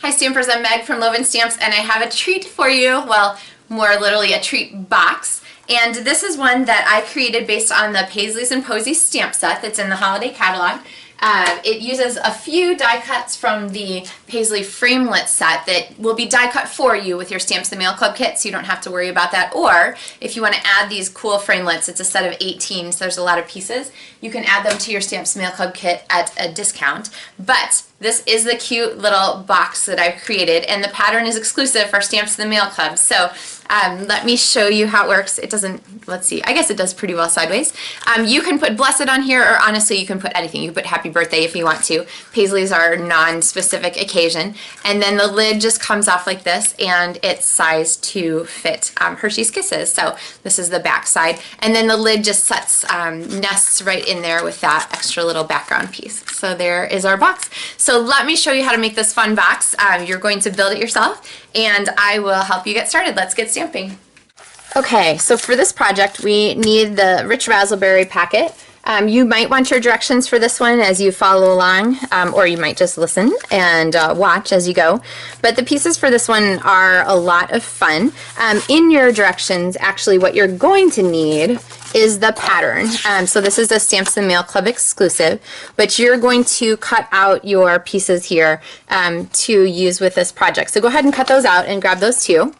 Hi Stampers, I'm Meg from Loven Stamps and I have a treat for you, well, more literally a treat box. And this is one that I created based on the Paisleys Posies stamp set that's in the holiday catalog. It uses a few die cuts from the Paisley framelit set that will be die cut for you with your Stamps the Mail Club kit, so you don't have to worry about that. Or if you want to add these cool framelits, it's a set of 18, so there's a lot of pieces. You can add them to your Stamps the Mail Club kit at a discount. But this is the cute little box that I've created, and the pattern is exclusive for Stamps the Mail Club. So let me show you how it works. It doesn't, let's see, I guess it does pretty well sideways. You can put Blessed on here, or honestly you can put anything. You can put Happy Birthday if you want to. Paisleys are non-specific occasion. And then the lid just comes off like this, and it's sized to fit Hershey's Kisses. So this is the back side. And then the lid just sets, nests right in there with that extra little background piece. So there is our box. So let me show you how to make this fun box. You're going to build it yourself, and I will help you get started. Let's get stamping. Okay, so for this project we need the Rich Razzleberry packet. You might want your directions for this one as you follow along, or you might just listen and watch as you go. But the pieces for this one are a lot of fun. In your directions, actually what you're going to need is the pattern. So this is a Stamps the Mail Club exclusive, but you're going to cut out your pieces here to use with this project. So go ahead and cut those out and grab those too.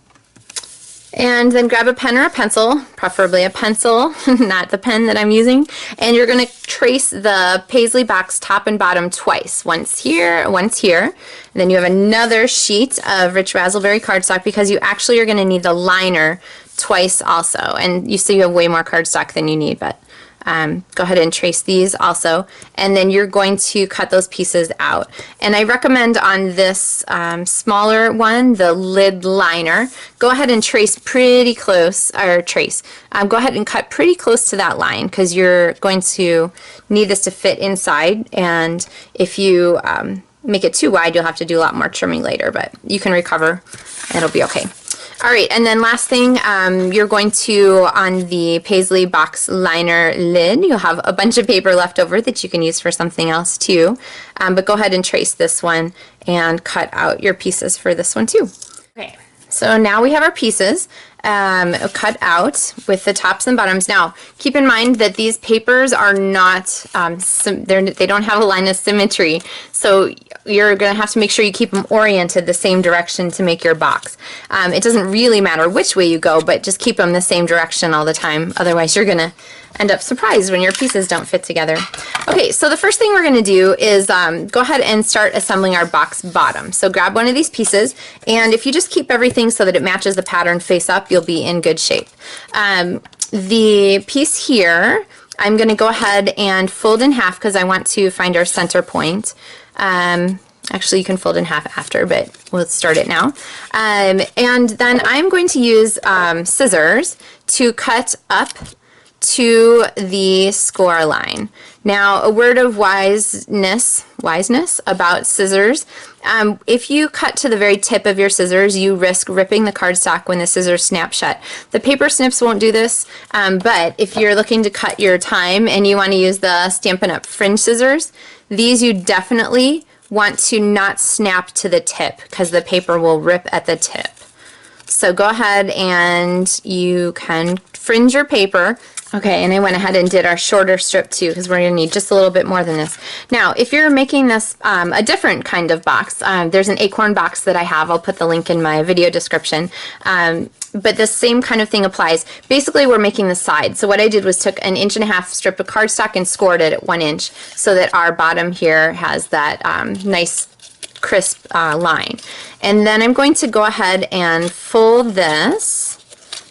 And then grab a pen or a pencil, preferably a pencil, not the pen that I'm using, and you're going to trace the Paisley box top and bottom twice, once here, once here. And then you have another sheet of Rich Razzleberry cardstock because you actually are going to need the liner twice also. And you see you have way more cardstock than you need, but go ahead and trace these also, and then you're going to cut those pieces out. And I recommend on this smaller one, the lid liner, go ahead and trace pretty close, or go ahead and cut pretty close to that line because you're going to need this to fit inside, and if you make it too wide you'll have to do a lot more trimming later, but you can recover and it'll be okay. Alright, and then last thing, you're going to, on the Paisley box liner lid, you'll have a bunch of paper left over that you can use for something else too. But go ahead and trace this one and cut out your pieces for this one too. Okay, so now we have our pieces cut out with the tops and bottoms. Now, keep in mind that these papers are not, they don't have a line of symmetry, so you're going to have to make sure you keep them oriented the same direction to make your box. It doesn't really matter which way you go, but just keep them the same direction all the time, otherwise you're going to end up surprised when your pieces don't fit together. Okay, so the first thing we're going to do is go ahead and start assembling our box bottom. So grab one of these pieces, and if you just keep everything so that it matches the pattern face up, you'll be in good shape. The piece here, I'm going to go ahead and fold in half because I want to find our center point. Actually, you can fold in half after, but we'll start it now. And then I'm going to use scissors to cut up to the score line. Now, a word of wiseness about scissors. If you cut to the very tip of your scissors, you risk ripping the cardstock when the scissors snap shut. The paper snips won't do this, but if you're looking to cut your time and you want to use the Stampin' Up! Fringe scissors, these you definitely want to not snap to the tip because the paper will rip at the tip. So go ahead and you can fringe your paper. Okay, and I went ahead and did our shorter strip too because we're going to need just a little bit more than this. Now, if you're making this a different kind of box, there's an Acorn box that I have. I'll put the link in my video description. But the same kind of thing applies. Basically, we're making the side. So what I did was took an 1.5 inch strip of cardstock and scored it at 1 inch so that our bottom here has that nice crisp line. And then I'm going to go ahead and fold this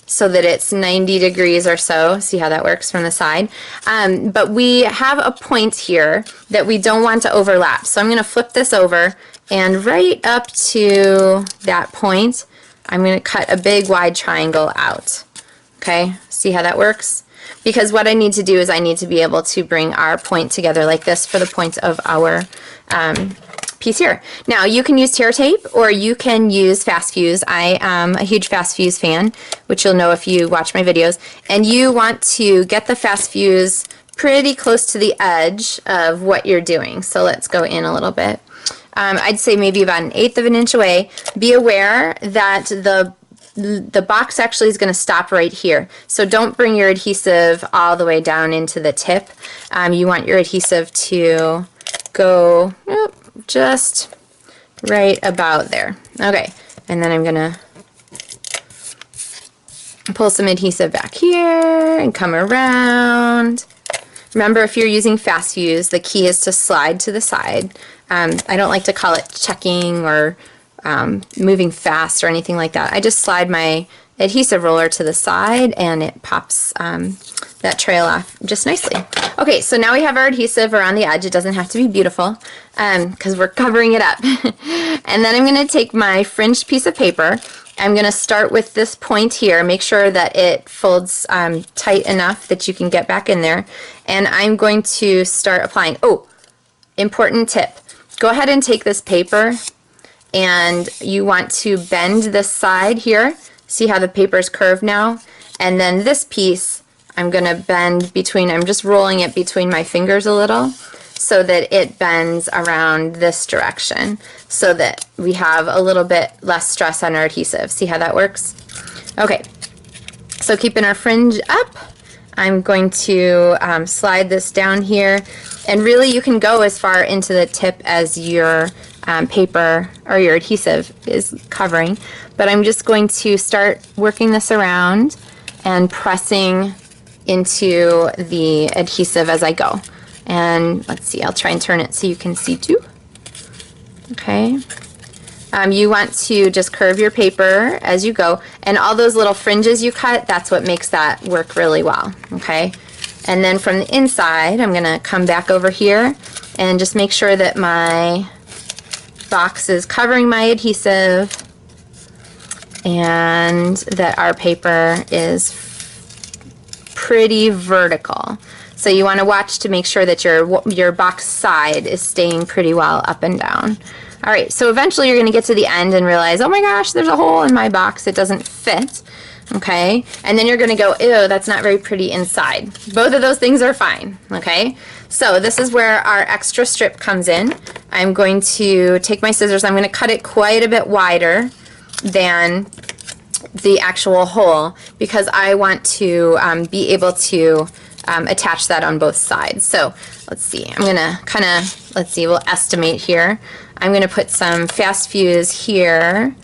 so that it's 90 degrees or so. See how that works from the side. But we have a point here that we don't want to overlap. So I'm going to flip this over, and right up to that point, I'm going to cut a big wide triangle out. Okay, see how that works? Because what I need to do is I need to be able to bring our point together like this for the point of our piece here. Now, you can use tear tape or you can use fast fuse. I am a huge fast fuse fan, which you'll know if you watch my videos. And you want to get the fast fuse pretty close to the edge of what you're doing. So let's go in a little bit. I'd say maybe about 1/8 of an inch away. Be aware that the box actually is going to stop right here. So don't bring your adhesive all the way down into the tip. You want your adhesive to go just right about there. Okay, and then I'm going to pull some adhesive back here and come around. Remember, if you're using fast fuse, the key is to slide to the side. I don't like to call it checking or moving fast or anything like that. I just slide my adhesive roller to the side and it pops that trail off just nicely. Okay, so now we have our adhesive around the edge. It doesn't have to be beautiful because we're covering it up. And then I'm going to take my fringed piece of paper. I'm going to start with this point here. Make sure that it folds tight enough that you can get back in there. And I'm going to start applying. Oh, important tip. Go ahead and take this paper and you want to bend this side here. See how the paper is curved now? And then this piece I'm going to bend between, I'm just rolling it between my fingers a little so that it bends around this direction so that we have a little bit less stress on our adhesive. See how that works? Okay, so keeping our fringe up, I'm going to slide this down here, and really you can go as far into the tip as your paper or your adhesive is covering, but I'm just going to start working this around and pressing into the adhesive as I go. And let's see, I'll try and turn it so you can see too. Okay. You want to just curve your paper as you go, and all those little fringes you cut, that's what makes that work really well. Okay. And then from the inside, I'm going to come back over here and just make sure that my box is covering my adhesive and that our paper is pretty vertical. So you want to watch to make sure that your box side is staying pretty well up and down. All right, so eventually you're going to get to the end and realize, oh my gosh, there's a hole in my box. It doesn't fit. Okay, and then you're going to go, ew, that's not very pretty inside. Both of those things are fine. Okay, so this is where our extra strip comes in. I'm going to take my scissors. I'm going to cut it quite a bit wider than the actual hole because I want to be able to attach that on both sides. So let's see, I'm gonna kind of, let's see, we'll estimate here. I'm gonna put some fast fuse here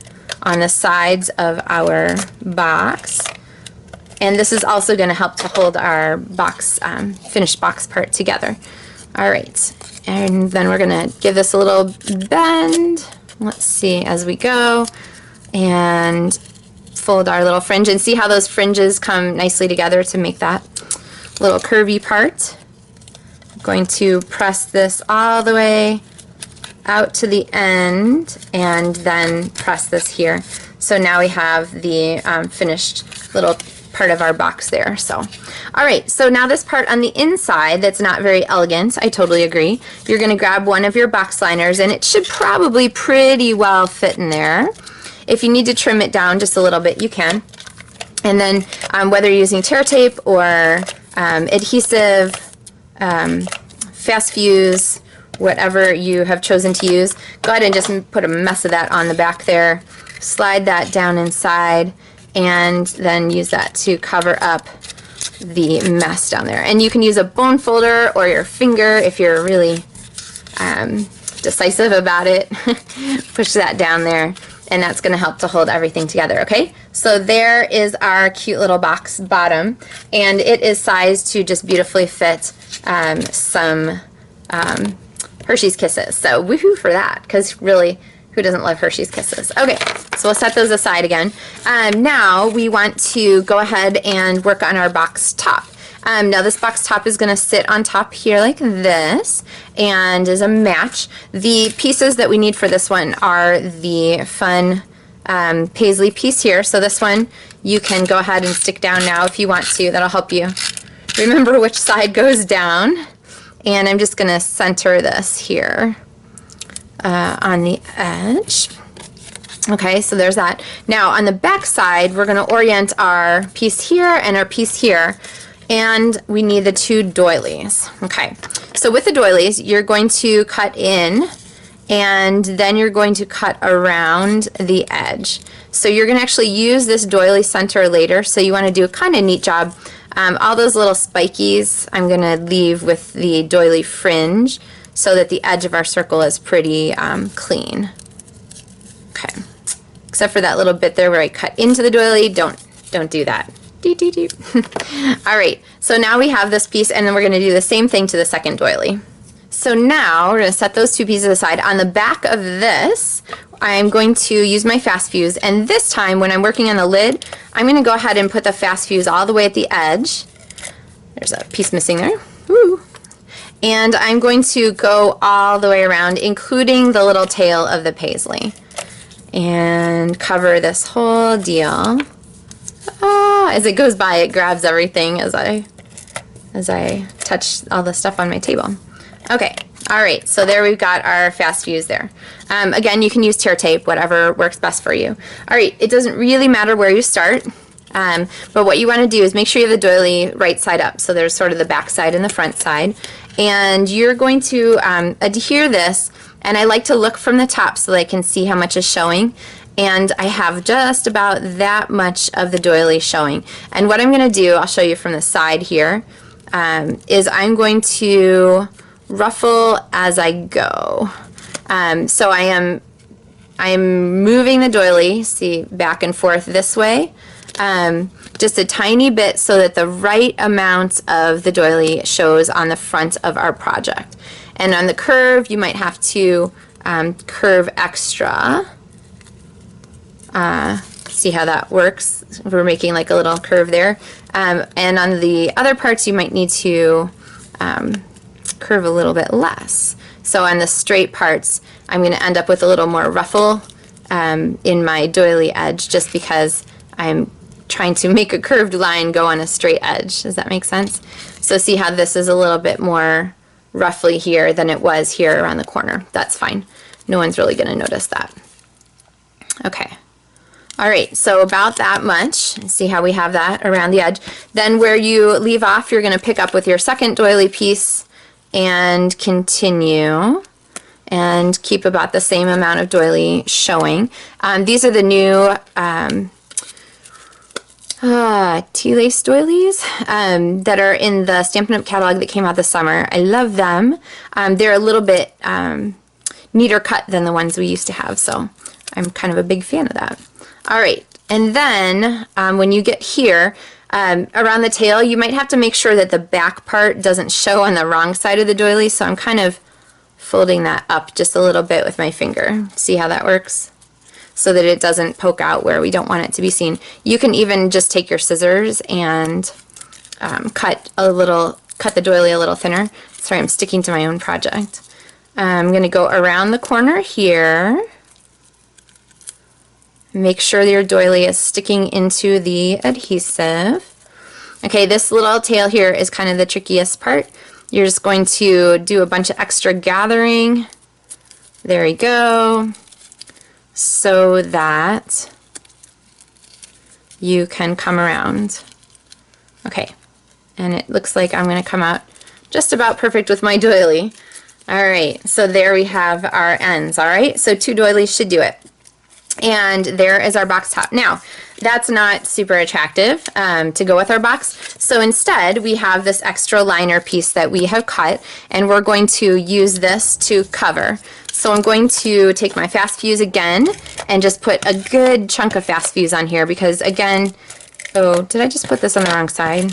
on the sides of our box, and this is also going to help to hold our box, finished box part together. All right, and then we're gonna give this a little bend, let's see, as we go, and fold our little fringe, and see how those fringes come nicely together to make that little curvy part. I'm going to press this all the way out to the end and then press this here. So now we have the finished little part of our box there. So, all right, so now this part on the inside that's not very elegant, I totally agree. You're going to grab one of your box liners, and it should probably pretty well fit in there. If you need to trim it down just a little bit, you can. And then whether you're using tear tape or adhesive, fast fuse, whatever you have chosen to use, go ahead and just put a mess of that on the back there. Slide that down inside and then use that to cover up the mess down there. And you can use a bone folder or your finger if you're really decisive about it. Push that down there, and that's going to help to hold everything together. Okay, so there is our cute little box bottom, and it is sized to just beautifully fit some Hershey's Kisses. So woohoo for that, because really, who doesn't love Hershey's Kisses? Okay, so we'll set those aside again. Now we want to go ahead and work on our box top. Now this box top is going to sit on top here like this and is a match. The pieces that we need for this one are the fun paisley piece here. So this one you can go ahead and stick down now if you want to. That'll help you remember which side goes down. And I'm just going to center this here on the edge. Okay, so there's that. Now on the back side, we're going to orient our piece here and our piece here. And we need the two doilies. Okay, so with the doilies, you're going to cut in and then you're going to cut around the edge. So you're going to actually use this doily center later, so you want to do a kind of neat job. All those little spikies I'm going to leave with the doily fringe so that the edge of our circle is pretty clean. Okay, except for that little bit there where I cut into the doily, don't do that. All right, so now we have this piece, and then we're going to do the same thing to the second doily. So now we're going to set those two pieces aside. On the back of this, I'm going to use my fast fuse, and this time when I'm working on the lid, I'm going to go ahead and put the fast fuse all the way at the edge. There's a piece missing there. Woo. And I'm going to go all the way around, including the little tail of the paisley, and cover this whole deal. As it goes by, it grabs everything as I touch all the stuff on my table. Okay, all right, so there we've got our fast fuse there. Again, you can use tear tape, whatever works best for you. All right, it doesn't really matter where you start, but what you want to do is make sure you have the doily right side up. So there's sort of the back side and the front side. And you're going to adhere this, and I like to look from the top so that I can see how much is showing. And I have just about that much of the doily showing. And what I'm going to do, I'll show you from the side here, is I'm going to ruffle as I go. So I am moving the doily, see, back and forth this way, just a tiny bit so that the right amount of the doily shows on the front of our project. And on the curve, you might have to curve extra. See how that works? We're making like a little curve there. And on the other parts, you might need to curve a little bit less. So on the straight parts, I'm going to end up with a little more ruffle in my doily edge, just because I'm trying to make a curved line go on a straight edge. Does that make sense? So see how this is a little bit more roughly here than it was here around the corner. That's fine. No one's really going to notice that. Okay. All right, so about that much. See how we have that around the edge. Then where you leave off, you're going to pick up with your second doily piece and continue and keep about the same amount of doily showing. These are the new tea lace doilies that are in the Stampin' Up catalog that came out this summer. I love them. They're a little bit neater cut than the ones we used to have, so I'm kind of a big fan of that. All right, and then when you get here, around the tail, you might have to make sure that the back part doesn't show on the wrong side of the doily, so I'm kind of folding that up just a little bit with my finger. See how that works? So that it doesn't poke out where we don't want it to be seen. You can even just take your scissors and cut the doily a little thinner. Sorry, I'm sticking to my own project. I'm going to go around the corner here. Make sure your doily is sticking into the adhesive. Okay, this little tail here is kind of the trickiest part. You're just going to do a bunch of extra gathering. There we go. So that you can come around. Okay, and it looks like I'm going to come out just about perfect with my doily. All right, so there we have our ends. All right, so 2 doilies should do it. And there is our box top. Now, that's not super attractive to go with our box. So instead, we have this extra liner piece that we have cut, and we're going to use this to cover. So I'm going to take my fast fuse again and just put a good chunk of fast fuse on here because, again, oh, did I just put this on the wrong side?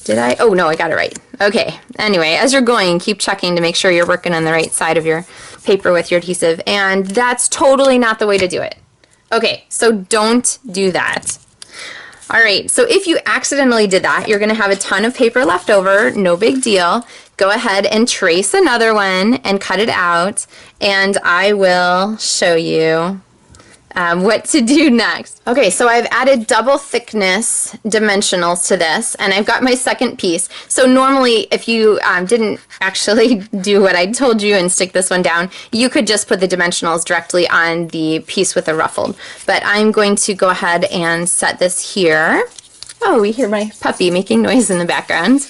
Did I? Oh, no, I got it right. Okay. Anyway, as you're going, keep checking to make sure you're working on the right side of your paper with your adhesive, and that's totally not the way to do it. Okay, so don't do that. All right, so if you accidentally did that, you're going to have a ton of paper left over. No big deal. Go ahead and trace another one and cut it out, and I will show you what to do next. Okay, so I've added double thickness dimensionals to this, and I've got my second piece. So normally, if you didn't actually do what I told you and stick this one down, you could just put the dimensionals directly on the piece with the ruffled. But I'm going to go ahead and set this here. Oh, we hear my puppy making noise in the background.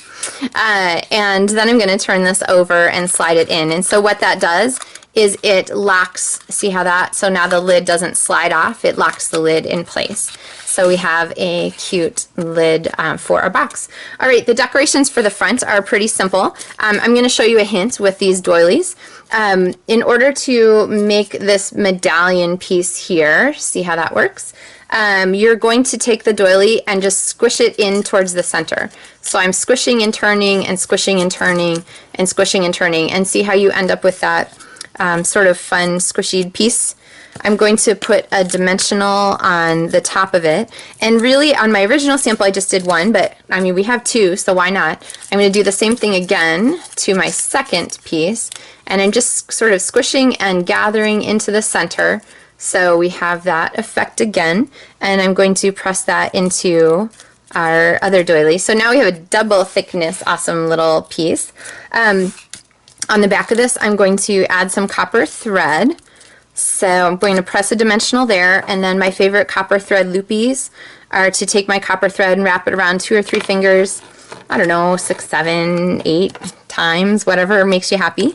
And then I'm going to turn this over and slide it in. And so what that does is it locks, see how that, so now the lid doesn't slide off, it locks the lid in place. So we have a cute lid for our box. All right, the decorations for the front are pretty simple. I'm going to show you a hint with these doilies. In order to make this medallion piece here, see how that works? You're going to take the doily and just squish it in towards the center. So I'm squishing and turning and squishing and turning and squishing and turning, and see how you end up with that sort of fun squishy piece. I'm going to put a dimensional on the top of it, and really on my original sample I just did one, but I mean we have two, so why not? I'm going to do the same thing again to my second piece, and I'm just sort of squishing and gathering into the center, so we have that effect again, and I'm going to press that into our other doily. So now we have a double thickness awesome little piece. On the back of this I'm going to add some copper thread. So I'm going to press a dimensional there, and then my favorite copper thread loopies are to take my copper thread and wrap it around 2 or 3 fingers, I don't know, 6, 7, 8 times, whatever makes you happy,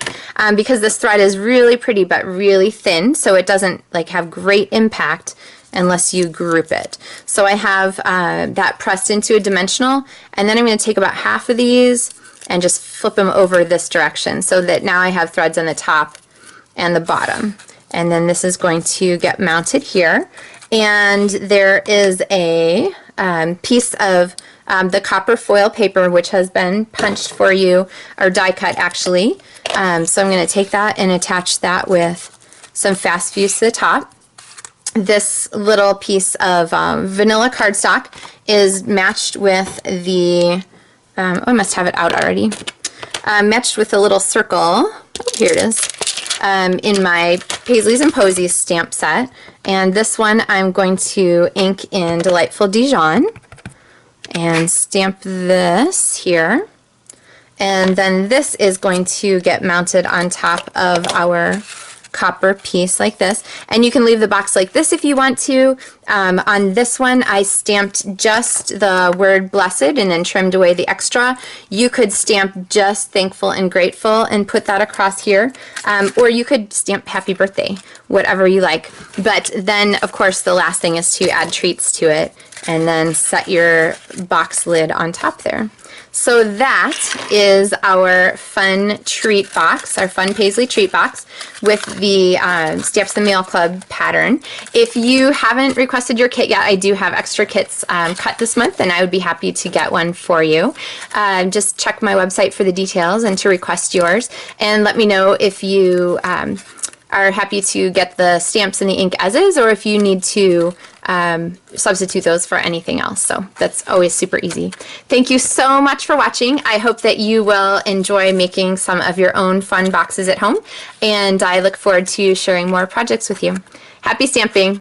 because this thread is really pretty but really thin, so it doesn't like have great impact unless you group it. So I have that pressed into a dimensional, and then I'm going to take about half of these and just flip them over this direction so that now I have threads on the top and the bottom. And then this is going to get mounted here, and there is a piece of the copper foil paper which has been punched for you, or die cut actually. So I'm going to take that and attach that with some fast fuse to the top. This little piece of vanilla cardstock is matched with the, oh, I must have it out already, matched with a little circle, oh, here it is, in my Paisleys Posies stamp set, and this one I'm going to ink in Delightful Dijon and stamp this here, and then this is going to get mounted on top of our copper piece like this, and you can leave the box like this if you want to. On this one I stamped just the word blessed and then trimmed away the extra. You could stamp just thankful and grateful and put that across here, or you could stamp happy birthday, whatever you like. But then of course the last thing is to add treats to it and then set your box lid on top there. So that is our fun treat box, our fun Paisley treat box with the Stamps the Mail Club pattern. If you haven't requested your kit yet, I do have extra kits cut this month, and I would be happy to get one for you. Just check my website for the details and to request yours, and let me know if you are happy to get the stamps and the ink as is, or if you need to substitute those for anything else. So that's always super easy. Thank you so much for watching. I hope that you will enjoy making some of your own fun boxes at home, and I look forward to sharing more projects with you. Happy stamping!